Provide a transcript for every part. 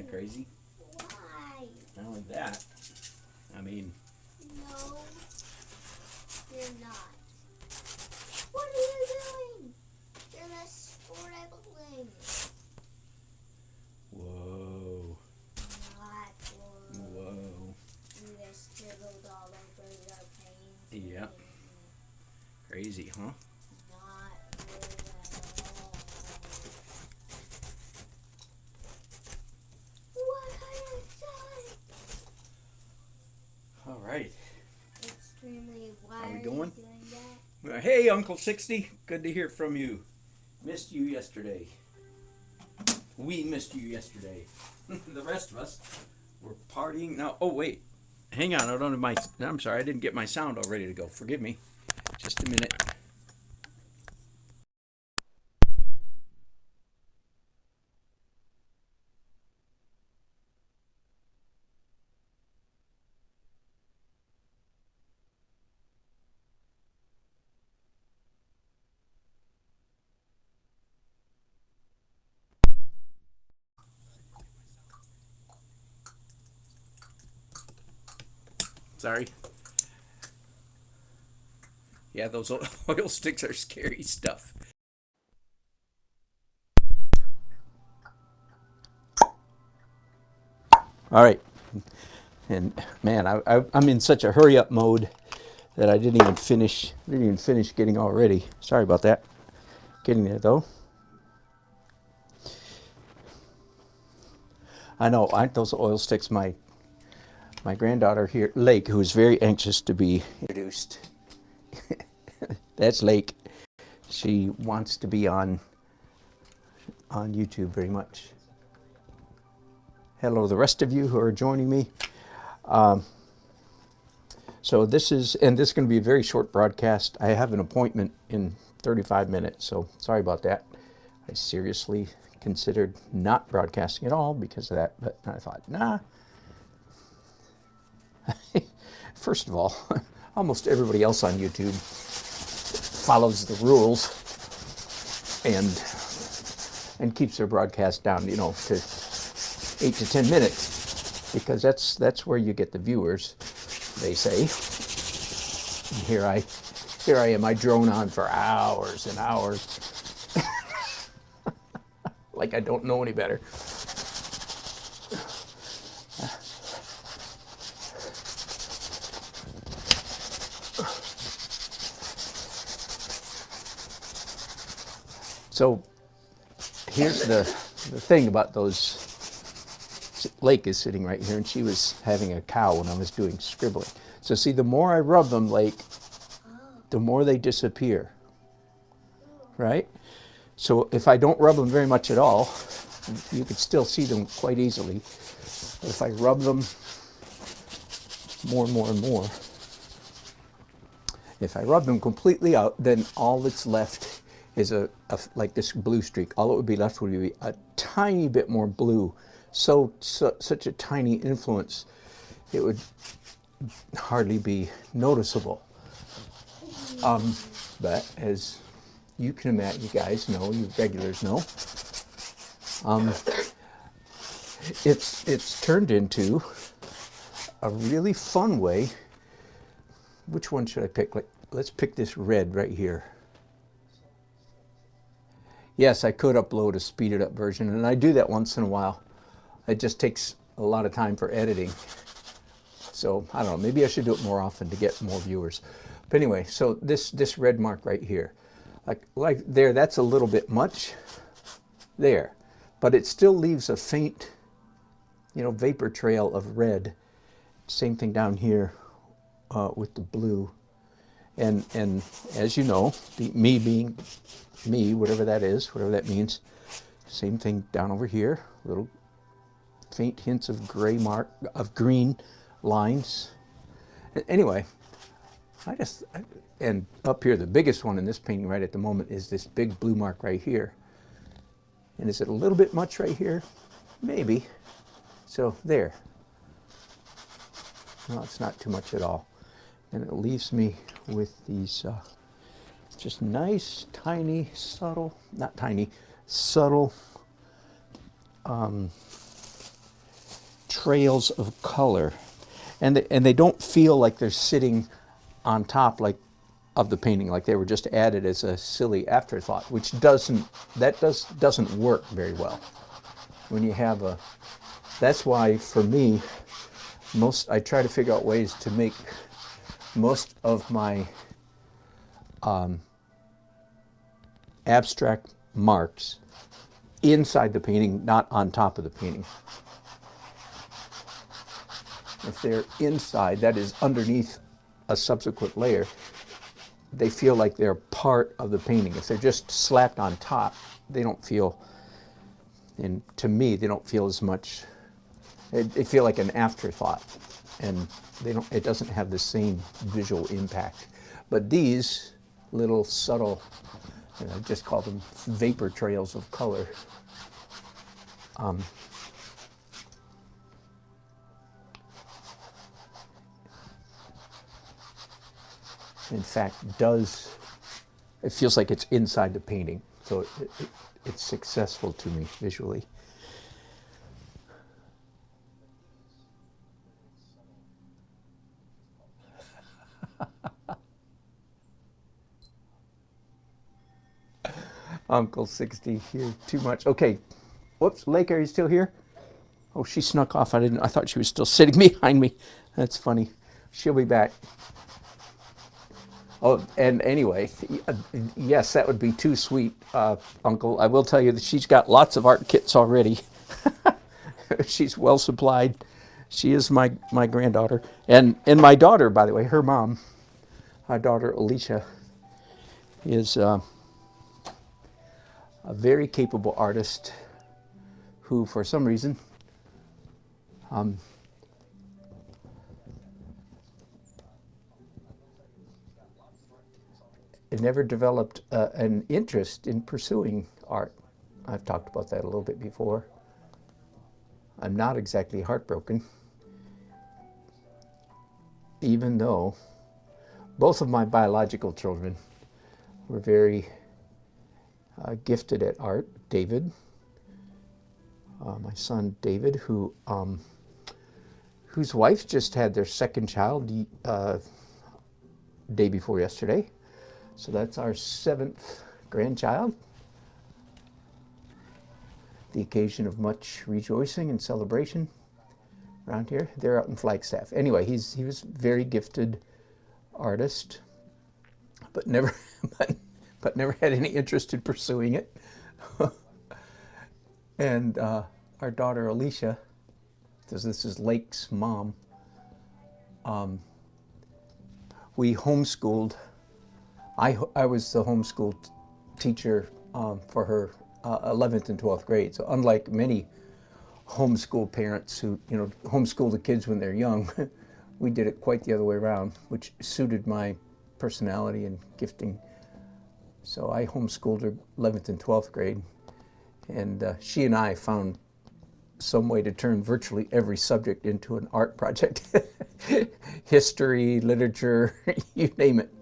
of crazy? Why? Not only that, I mean... No, you're not. What are you doing? You're the scribbling. Whoa. Not whoa. Whoa. You just scribbled all over your painting. Yep. Crazy, huh? Not good at all. What kind of sign? All right. Extremely. Why Are we you going? doing that? Well, hey, Uncle 60. Good to hear from you. Missed you yesterday. We missed you yesterday. The rest of us were partying. Now, oh, wait. Hang on. I don't have my... I'm sorry. I didn't get my sound all ready to go. Forgive me. Just a minute. Sorry. Yeah, those oil sticks are scary stuff. All right. And man, I'm in such a hurry up mode that I didn't even finish getting all ready. Sorry about that. Getting there though. I know, those oil sticks, my granddaughter here, Lake, who is very anxious to be introduced. That's Lake. She wants to be on YouTube very much. Hello, the rest of you who are joining me. So this is going to be a very short broadcast. I have an appointment in 35 minutes, so sorry about that. I seriously considered not broadcasting at all because of that, but I thought, nah. First of all, almost everybody else on YouTube follows the rules and keeps their broadcast down, to 8 to 10 minutes, because that's where you get the viewers, they say. And here I am, I drone on for hours and hours. Like I don't know any better. So here's the thing about those. Lake is sitting right here, and she was having a cow when I was doing scribbling. So see, the more I rub them, Lake, the more they disappear, right? So if I don't rub them very much at all, you could still see them quite easily. But if I rub them more and more and more, if I rub them completely out, then all that's left is like this blue streak. All it would be left would be a tiny bit more blue. Such a tiny influence, it would hardly be noticeable. But as you can imagine, you guys know, you regulars know, it's turned into a really fun way. Which one should I pick? Let's pick this red right here. Yes, I could upload a speeded up version, and I do that once in a while. It just takes a lot of time for editing. So I don't know, maybe I should do it more often to get more viewers. But anyway, so this red mark right here, like there, that's a little bit much there, but it still leaves a faint, vapor trail of red. Same thing down here with the blue. And as you know, me being me, whatever that is, whatever that means, same thing down over here, little faint hints of green lines. Anyway, and up here, the biggest one in this painting right at the moment is this big blue mark right here. And is it a little bit much right here? Maybe. So there. No, it's not too much at all. And it leaves me with these just nice, tiny, subtle, not tiny, subtle trails of color, and they don't feel like they're sitting on top like of the painting, like they were just added as a silly afterthought, which doesn't work very well when you have a. That's why for me, I try to figure out ways to make most of my abstract marks inside the painting, not on top of the painting. If they're inside, that is underneath a subsequent layer, they feel like they're part of the painting. If they're just slapped on top, they don't feel, and to me, they don't feel as much, they feel like an afterthought, and it doesn't have the same visual impact. But these little subtle, I just call them vapor trails of color. In fact, it feels like it's inside the painting, so it's successful to me visually. Uncle 60 here too much. Okay, whoops, Lake, are you still here? Oh, she snuck off. I thought she was still sitting behind me. That's funny. She'll be back. Oh, and anyway, yes, that would be too sweet, Uncle. I will tell you that she's got lots of art kits already. She's well supplied. She is my granddaughter. And my daughter, by the way, her mom, our daughter Alicia, is a very capable artist who, for some reason, it never developed an interest in pursuing art. I've talked about that a little bit before. I'm not exactly heartbroken, even though both of my biological children were very gifted at art. David, my son David, whose wife just had their second child day before yesterday. So that's our 7th grandchild. The occasion of much rejoicing and celebration around here. They're out in Flagstaff. Anyway, he was a very gifted artist, but never had any interest in pursuing it. And our daughter Alicia, because this is Lake's mom, we homeschooled. I was the homeschool teacher for her 11th and 12th grade. So unlike many homeschool parents who homeschool the kids when they're young, we did it quite the other way around, which suited my personality and gifting. So I homeschooled her 11th and 12th grade, and she and I found some way to turn virtually every subject into an art project. History, literature, you name it.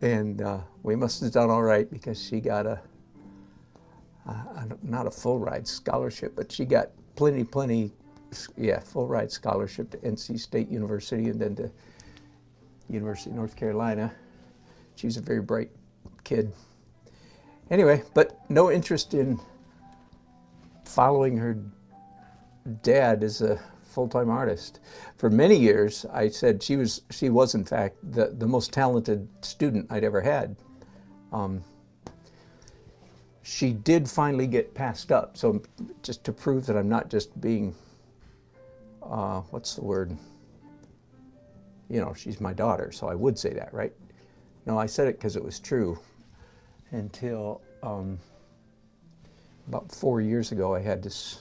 And we must have done all right, because she got not a full ride scholarship, but she got plenty, yeah, full ride scholarship to NC State University and then to University of North Carolina. She was a very bright kid. Anyway, but no interest in following her dad as a full-time artist. For many years, I said she was in fact the most talented student I'd ever had. She did finally get passed up, so just to prove that I'm not just being, what's the word? She's my daughter, so I would say that, right? No, I said it because it was true. Until about 4 years ago, I had this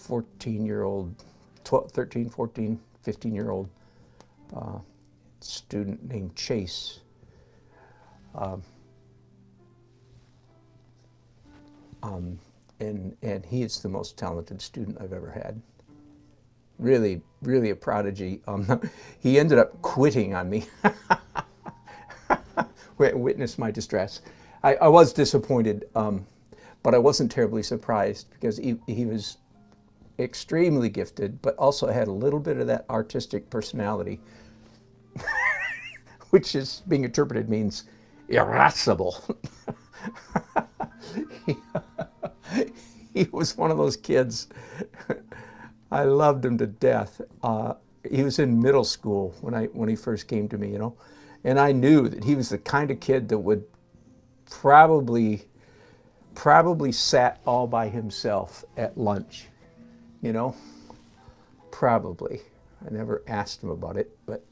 14-year-old, 13, 14, 15-year-old student named Chase. And he is the most talented student I've ever had. Really, really a prodigy. He ended up quitting on me. Witness my distress. I was disappointed, but I wasn't terribly surprised because he was extremely gifted, but also had a little bit of that artistic personality, which is being interpreted means irascible. He was one of those kids. I loved him to death. He was in middle school when he first came to me, you know, and I knew that he was the kind of kid that would probably sat all by himself at lunch, you know, probably. I never asked him about it, but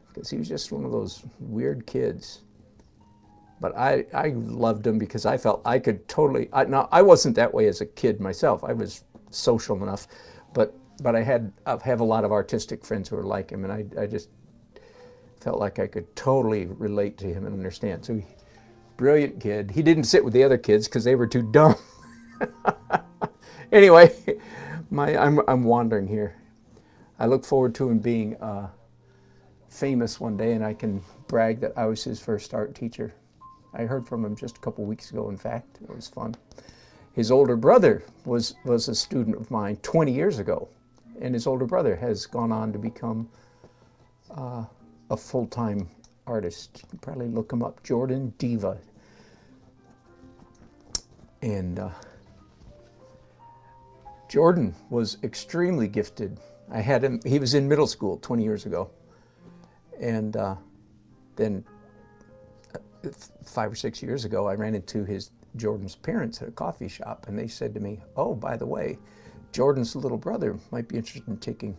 because he was just one of those weird kids. But I loved him because I felt I could totally, now I wasn't that way as a kid myself. I was social enough, but I have a lot of artistic friends who are like him, and I just felt like I could totally relate to him and understand. So brilliant kid. He didn't sit with the other kids because they were too dumb. Anyway, I'm wandering here. I look forward to him being famous one day, and I can brag that I was his first art teacher. I heard from him just a couple weeks ago, in fact. It was fun. His older brother was a student of mine 20 years ago, and his older brother has gone on to become a full-time artist. You can probably look him up, Jordan Diva. And Jordan was extremely gifted. I had him, he was in middle school 20 years ago. And then 5 or 6 years ago, I ran into Jordan's parents at a coffee shop, and they said to me, "Oh, by the way, Jordan's little brother might be interested in taking,"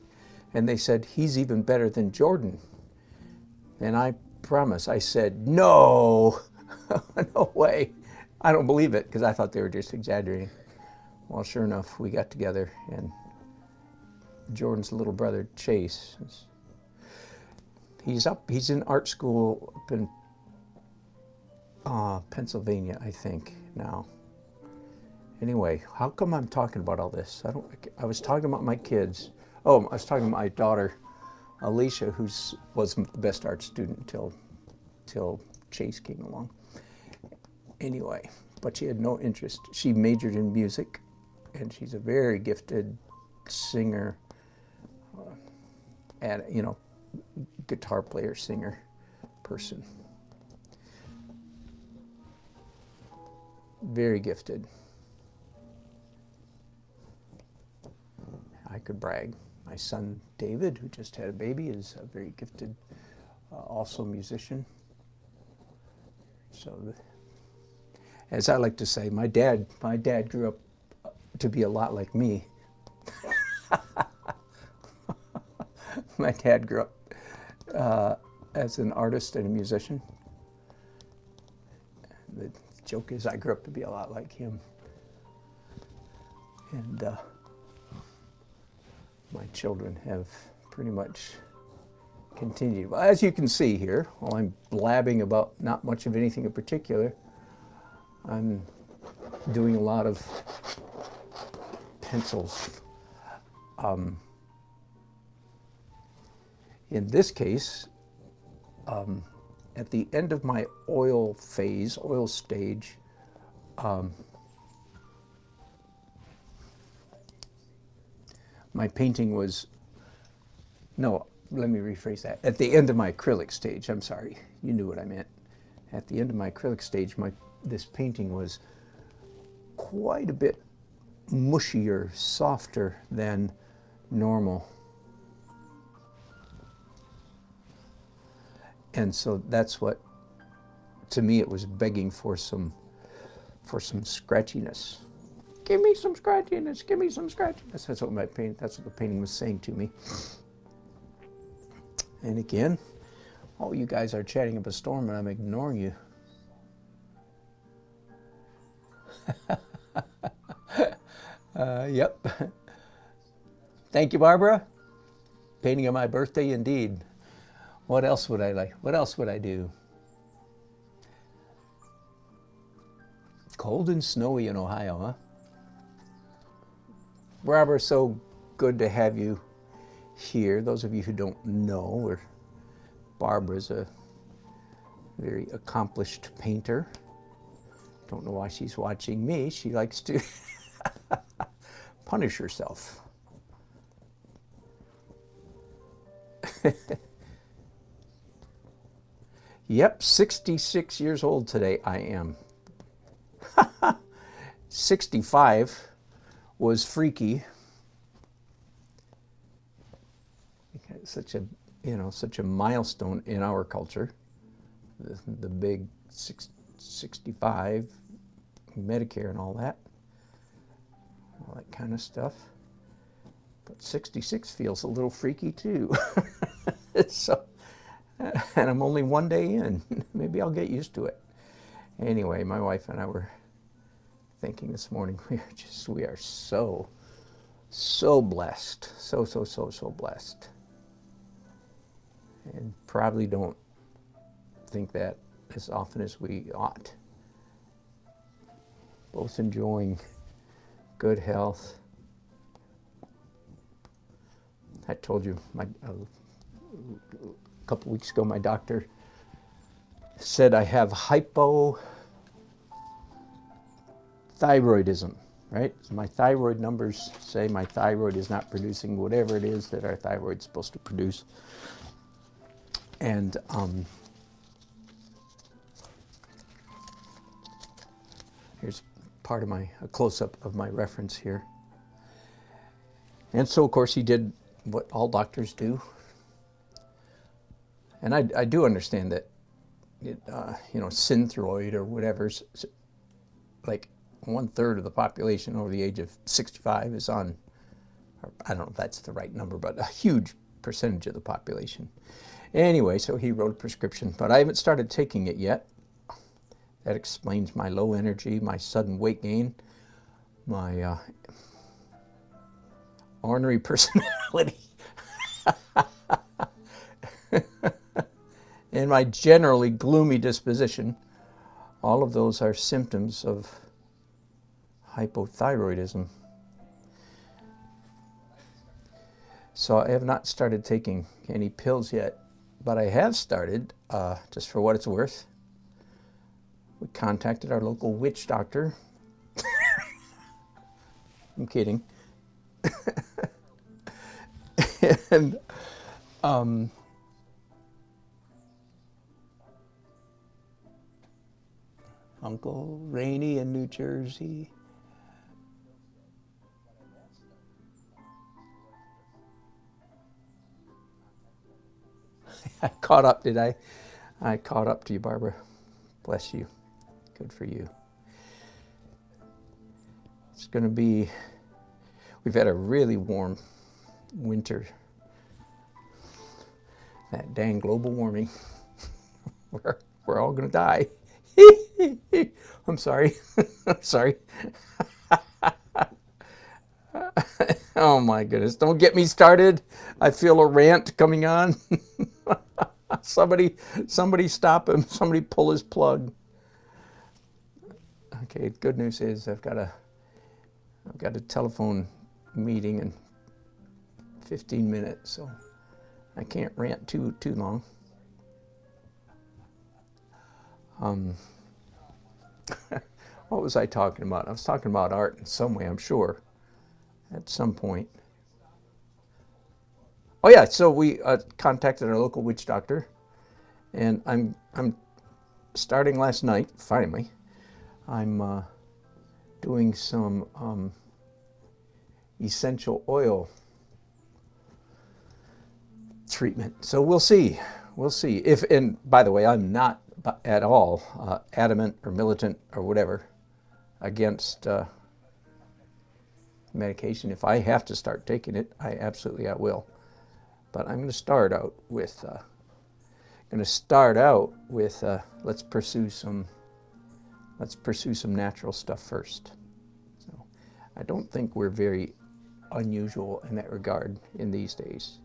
and they said, "He's even better than Jordan." And I promise, I said, "No, no way. I don't believe it," because I thought they were just exaggerating. Well, sure enough, we got together, and Jordan's little brother, Chase, he's in art school up in Pennsylvania, I think, now. Anyway, how come I'm talking about all this? I was talking about my kids. Oh, I was talking about my daughter, Alicia, who was the best art student till Chase came along. Anyway, but she had no interest. She majored in music, and she's a very gifted singer, and guitar player, singer person. Very gifted. I could brag. My son David, who just had a baby, is a very gifted, also musician. So, as I like to say, my dad grew up to be a lot like me. My dad grew up as an artist and a musician. The joke is I grew up to be a lot like him. And my children have pretty much continued. Well, as you can see here, while I'm blabbing about not much of anything in particular, I'm doing a lot of pencils. In this case, at the end of my oil stage, my painting was, no, let me rephrase that. At the end of my acrylic stage, I'm sorry, you knew what I meant. At the end of my acrylic stage, this painting was quite a bit mushier, softer than normal. And so that's what, to me, it was begging for some scratchiness. Give me some scratchiness, give me some scratchiness. That's what the painting was saying to me. And again, all you guys are chatting up a storm and I'm ignoring you. Yep. Thank you, Barbara. Painting on my birthday, indeed. What else would I like? What else would I do? Cold and snowy in Ohio, huh? Barbara, so good to have you here. Those of you who don't know, Barbara's a very accomplished painter Don't know why she's watching me. She likes to punish herself. Yep, 66 years old today I am. 65 was freaky. Such a, such a milestone in our culture. The big 65, Medicare and all that kind of stuff. But 66 feels a little freaky too. So, and I'm only one day in. Maybe I'll get used to it. Anyway, my wife and I were thinking this morning, we are so blessed. So blessed. And probably don't think that as often as we ought. Both enjoying good health. I told you a couple weeks ago my doctor said I have hypothyroidism, right? So my thyroid numbers say my thyroid is not producing whatever it is that our thyroid's supposed to produce. And here's part of a close-up of my reference here. And so, of course, he did what all doctors do. And I do understand that, synthroid or whatever's like 1/3 of the population over the age of 65 is on, or I don't know if that's the right number, but a huge percentage of the population. Anyway, so he wrote a prescription, but I haven't started taking it yet. That explains my low energy, my sudden weight gain, my ornery personality, and my generally gloomy disposition. All of those are symptoms of hypothyroidism. So I have not started taking any pills yet, but I have started, just for what it's worth. We contacted our local witch doctor. I'm kidding. And Uncle Rainey in New Jersey. I caught up, did I? I caught up to you, Barbara. Bless you. Good for you. It's going to be, we've had a really warm winter. That dang global warming. We're all going to die. I'm sorry. I'm sorry. Oh my goodness. Don't get me started. I feel a rant coming on. Somebody stop him. Somebody pull his plug. Okay, good news is I've got a telephone meeting in 15 minutes, so I can't rant too long. What was I talking about? I was talking about art in some way, I'm sure, at some point. Oh yeah, so we contacted our local witch doctor, and I'm starting last night, finally. I'm doing some essential oil treatment. So we'll see. We'll see. And by the way, I'm not at all adamant or militant or whatever against medication. If I have to start taking it, I will. But I'm going to start out with let's pursue some natural stuff first. So I don't think we're very unusual in that regard in these days.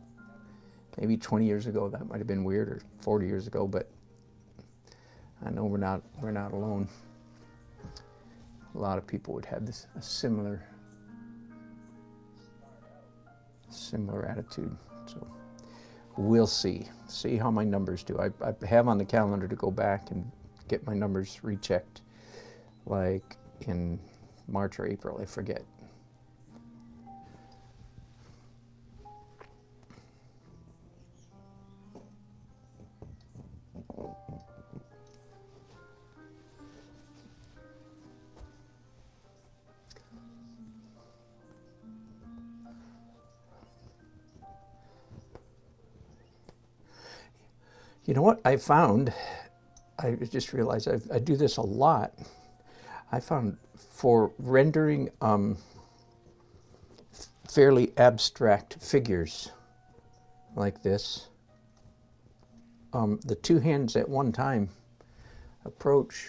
Maybe 20 years ago that might have been weird, or 40 years ago, but I know we're not alone. A lot of people would have a similar attitude. So we'll see how my numbers do. I have on the calendar to go back and get my numbers rechecked like in March or April, I forget. You know what I found? I just realized I do this a lot. I found for rendering fairly abstract figures like this, the two hands at one time approach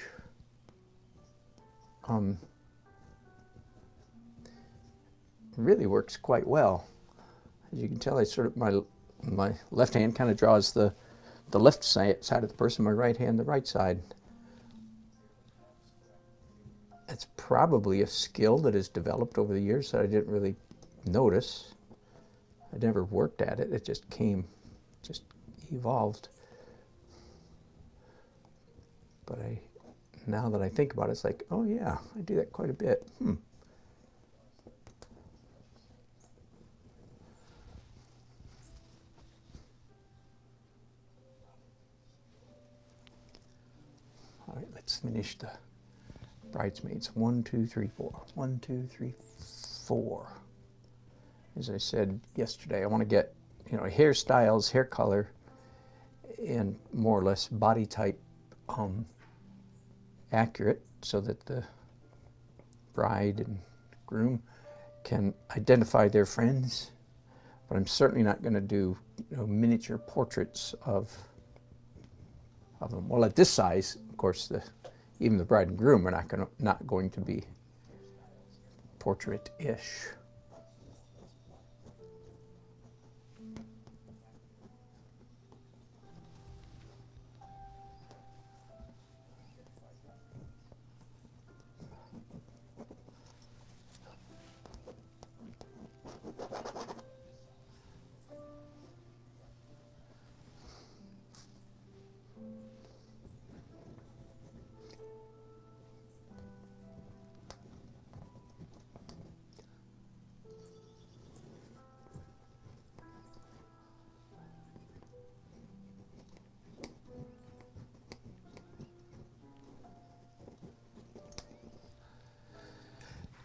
really works quite well. As you can tell, I sort of my left hand kind of draws the left side of the person, my right hand the right side. It's probably a skill that has developed over the years that I didn't really notice. I never worked at it. It just evolved. But now that I think about it, it's like, oh yeah, I do that quite a bit. All right, let's finish the bridesmaids. 1, 2, 3, 4. 1, 2, 3, 4. As I said yesterday, I want to get, hairstyles, hair color, and more or less body type accurate, so that the bride and groom can identify their friends. But I'm certainly not going to do miniature portraits of them. Well, at this size, of course, even the bride and groom are not going to be portrait-ish.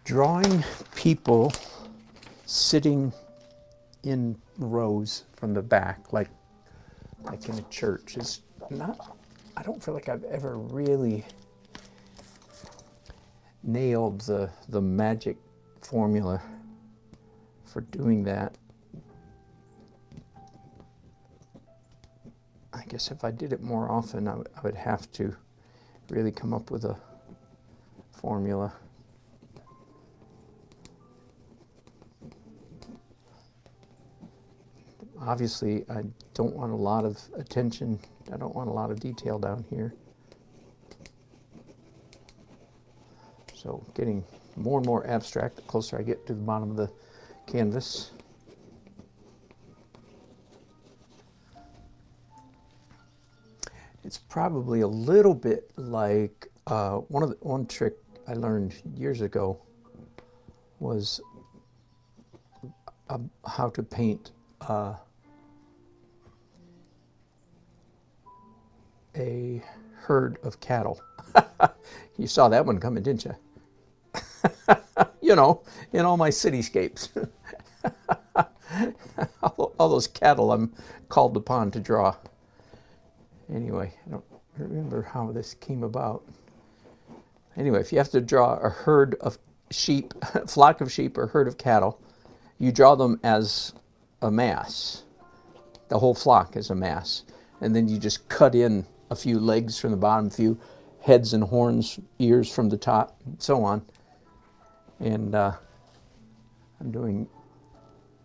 Drawing people sitting in rows from the back, like in a church, is not, I don't feel like I've ever really nailed the magic formula for doing that. I guess if I did it more often, I would have to really come up with a formula. Obviously, I don't want a lot of attention. I don't want a lot of detail down here. So getting more and more abstract the closer I get to the bottom of the canvas. It's probably a little bit like one trick I learned years ago was how to paint a herd of cattle. You saw that one coming, didn't you? In all my cityscapes. all those cattle I'm called upon to draw. Anyway, I don't remember how this came about. Anyway, if you have to draw a herd of sheep, flock of sheep or herd of cattle, you draw them as a mass. The whole flock is a mass. And then you just cut in a few legs from the bottom, a few heads and horns, ears from the top, and so on. And I'm doing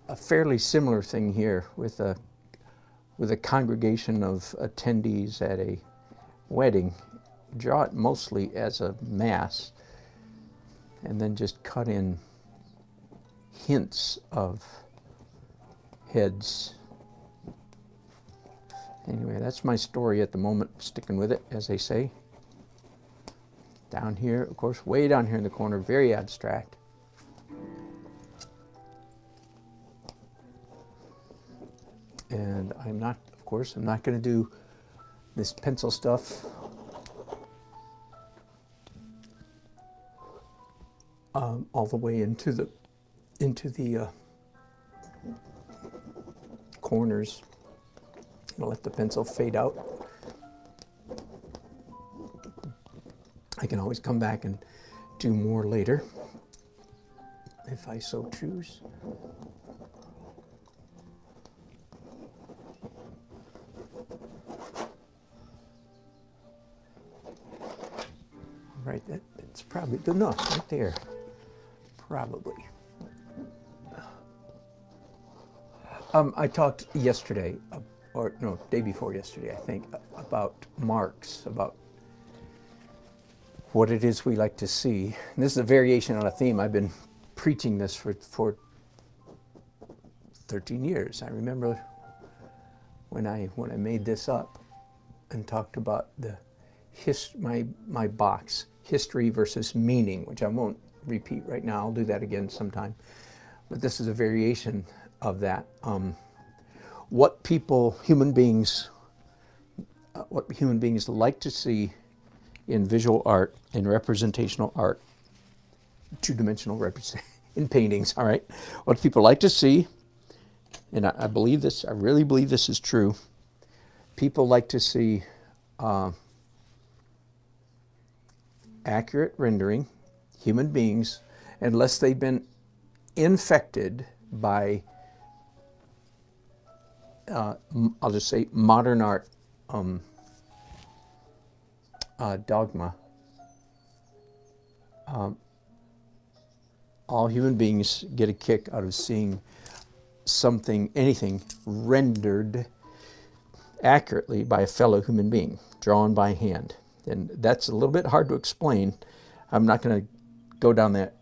a fairly similar thing here with a congregation of attendees at a wedding. Draw it mostly as a mass, and then just cut in hints of heads. Anyway, that's my story at the moment, sticking with it, as they say. Down here, of course, way down here in the corner, very abstract. And I'm not, of course, I'm not going to do this pencil stuff all the way into the corners. I'll let the pencil fade out. I can always come back and do more later if I so choose. Right, that's probably good enough right there. Probably. I talked yesterday, or no, day before yesterday, I think, about marks, about what it is we like to see. And this is a variation on a theme. I've been preaching this for 13 years. I remember when I made this up and talked about the my box, history versus meaning, which I won't repeat right now. I'll do that again sometime. But this is a variation of that. What human beings like to see in visual art, in representational art, two-dimensional in paintings, all right? What people like to see, and I believe this, I really believe this is true. People like to see accurate rendering, human beings, unless they've been infected by, I'll just say, modern art dogma. All human beings get a kick out of seeing something, anything, rendered accurately by a fellow human being, drawn by hand. And that's a little bit hard to explain. I'm not going to go down that,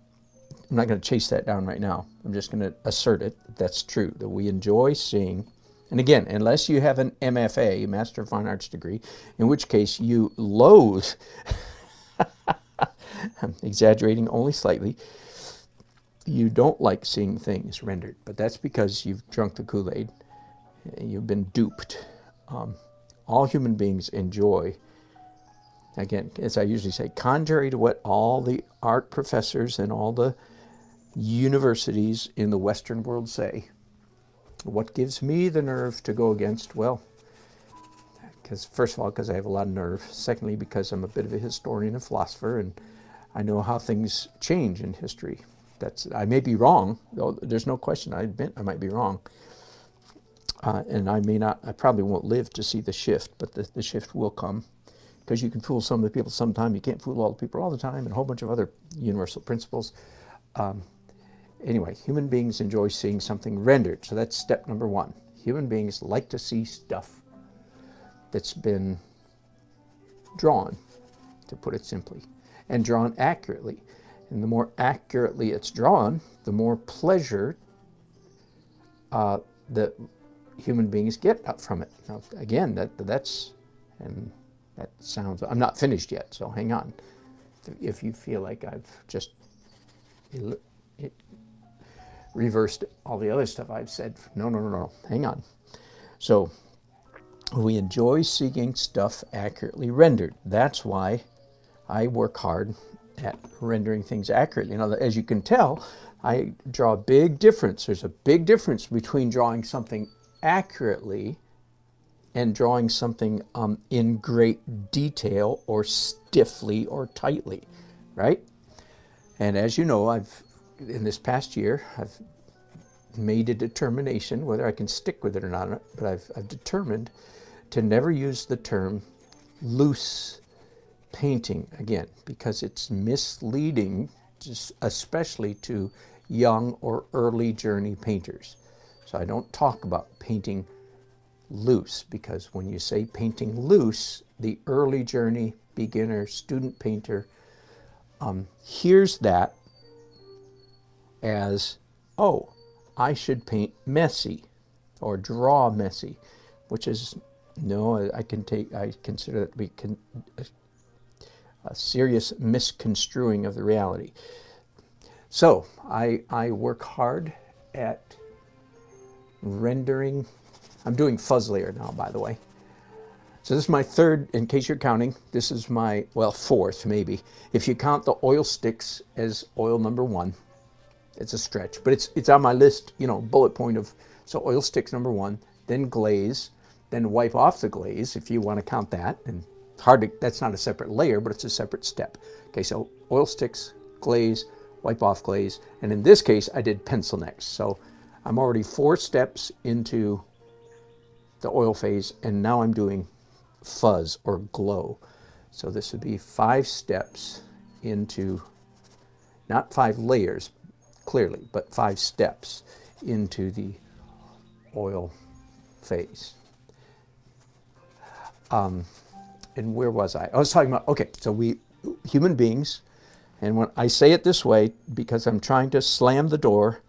I'm not going to chase that down right now. I'm just going to assert it. That's true, that we enjoy seeing. And again, unless you have an MFA, Master of Fine Arts degree, in which case you loathe, I'm exaggerating only slightly, you don't like seeing things rendered. But that's because you've drunk the Kool-Aid. You've been duped. All human beings enjoy, again, as I usually say, contrary to what all the art professors and all the universities in the Western world say, what gives me the nerve to go against? Well, because first of all, because I have a lot of nerve. Secondly, because I'm a bit of a historian and philosopher, and I know how things change in history. I may be wrong, though there's no question. I admit I might be wrong. And I probably won't live to see the shift, but the shift will come. Because you can fool some of the people sometime, you can't fool all the people all the time, and a whole bunch of other universal principles. Anyway, human beings enjoy seeing something rendered. So that's step number one. Human beings like to see stuff that's been drawn, to put it simply, and drawn accurately. And the more accurately it's drawn, the more pleasure that human beings get up from it. Now, again, that sounds, I'm not finished yet, so hang on. If you feel like I've just reversed all the other stuff I've said, no, hang on. So we enjoy seeing stuff accurately rendered. That's why I work hard at rendering things accurately. Now, as you can tell, I draw a big difference. There's a big difference between drawing something accurately and drawing something in great detail or stiffly or tightly, right? And as you know, in this past year, I've made a determination, whether I can stick with it or not, but I've determined to never use the term loose painting again, because it's misleading, especially to young or early journey painters. So I don't talk about painting loose, because when you say painting loose, the early journey beginner student painter hears that as, oh, I should paint messy or draw messy, which is, no, I consider that to be a serious misconstruing of the reality. So I work hard at rendering. I'm doing fuzz layer now, by the way. So this is my third, in case you're counting, this is my, well, fourth maybe. If you count the oil sticks as oil number 1, it's a stretch, but it's on my list, you know, bullet point of, so oil sticks number 1, then glaze, then wipe off the glaze if you want to count that. And hard to, that's not a separate layer, but it's a separate step. Okay, so oil sticks, glaze, wipe off glaze, and in this case I did pencil next. So I'm already 4 steps into the oil phase, and now I'm doing fuzz or glow. So this would be 5 steps into, not 5 layers clearly, but 5 steps into the oil phase. And where was I? I was talking about, okay, so we, human beings, and when I say it this way, because I'm trying to slam the door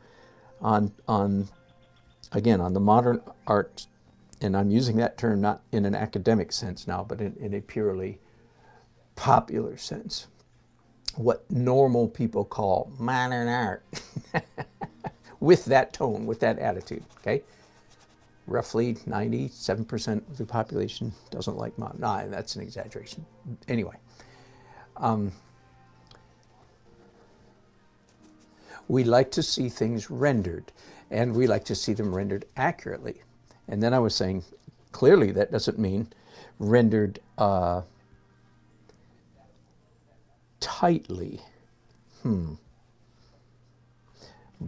on again, on the modern art, and I'm using that term not in an academic sense now, but in a purely popular sense. What normal people call modern art. With that tone, with that attitude, okay? Roughly 97% of the population doesn't like modern. Nah, that's an exaggeration. Anyway. We like to see things rendered, and we like to see them rendered accurately. And then I was saying, clearly that doesn't mean rendered tightly.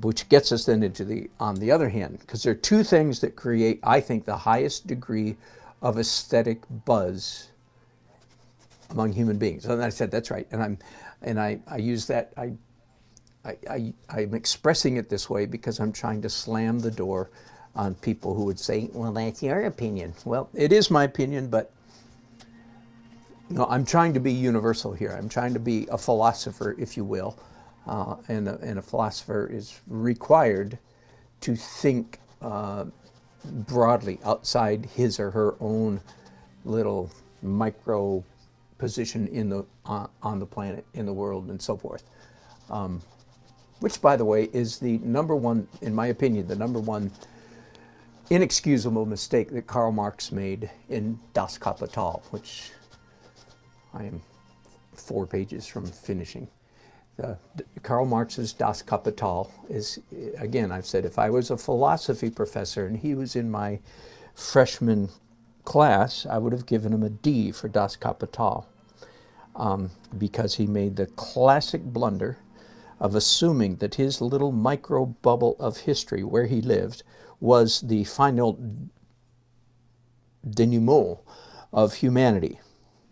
Which gets us then into the, on the other hand, because there are 2 things that create, I think, the highest degree of aesthetic buzz among human beings. And I said, that's right. And I use that, I'm expressing it this way because I'm trying to slam the door on people who would say, well, that's your opinion. Well, it is my opinion, but no, I'm trying to be universal here. I'm trying to be a philosopher, if you will. And a philosopher is required to think broadly outside his or her own little micro position in the, on the planet, in the world, and so forth. Which, by the way, is the number 1, in my opinion, the number 1 inexcusable mistake that Karl Marx made in Das Kapital, which I am 4 pages from finishing. Karl Marx's Das Kapital is, again, I've said, if I was a philosophy professor and he was in my freshman class, I would have given him a D for Das Kapital, because he made the classic blunder of assuming that his little micro bubble of history where he lived was the final denouement of humanity,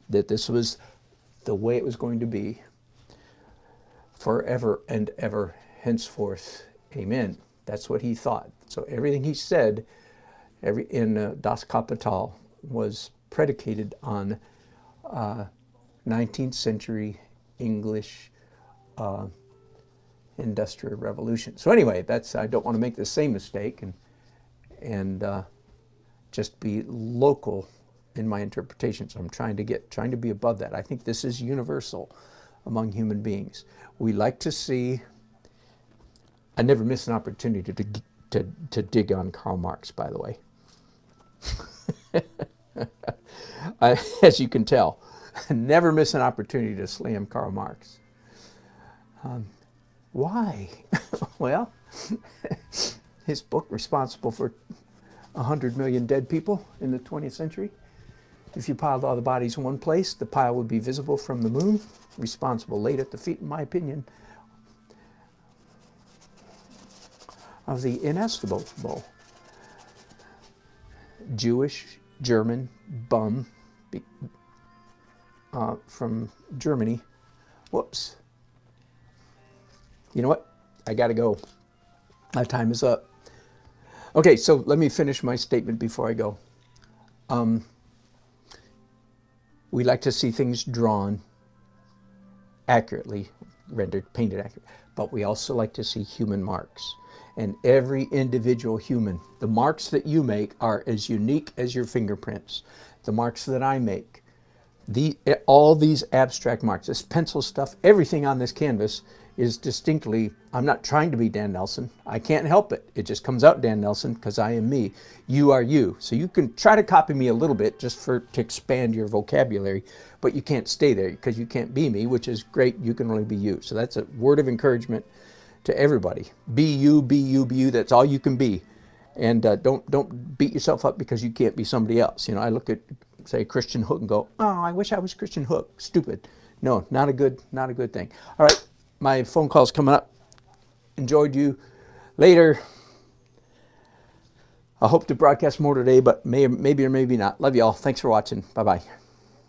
that this was the way it was going to be forever and ever henceforth. Amen. That's what he thought. So everything he said in Das Kapital was predicated on 19th century English industrial revolution. So anyway, that's, I don't want to make the same mistake and just be local in my interpretations. I'm trying to be above that. I think this is universal among human beings. We like to see, I never miss an opportunity to dig on Karl Marx, by the way. As you can tell, I never miss an opportunity to slam Karl Marx. Why? Well, his book, responsible for 100 million dead people in the 20th century. If you piled all the bodies in one place, the pile would be visible from the moon, responsible, laid at the feet, in my opinion, of the inestimable Jewish German bum from Germany. Whoops. You know what? I gotta go. My time is up. Okay, so let me finish my statement before I go. We like to see things drawn accurately, rendered, painted accurately, but we also like to see human marks. And every individual human, the marks that you make are as unique as your fingerprints. The marks that I make, all these abstract marks, this pencil stuff, everything on this canvas is distinctly, I'm not trying to be Dan Nelson. I can't help it. It just comes out Dan Nelson because I am me. You are you. So you can try to copy me a little bit just to expand your vocabulary, but you can't stay there because you can't be me, which is great. You can only be you. So that's a word of encouragement to everybody. Be you, be you, be you. That's all you can be. And don't beat yourself up because you can't be somebody else. You know, I look at, say, Christian Hook and go, oh, I wish I was Christian Hook. Stupid. No, not a good thing. All right. My phone call's coming up. Enjoyed you. Later. I hope to broadcast more today, but maybe or maybe not. Love y'all. Thanks for watching. Bye-bye.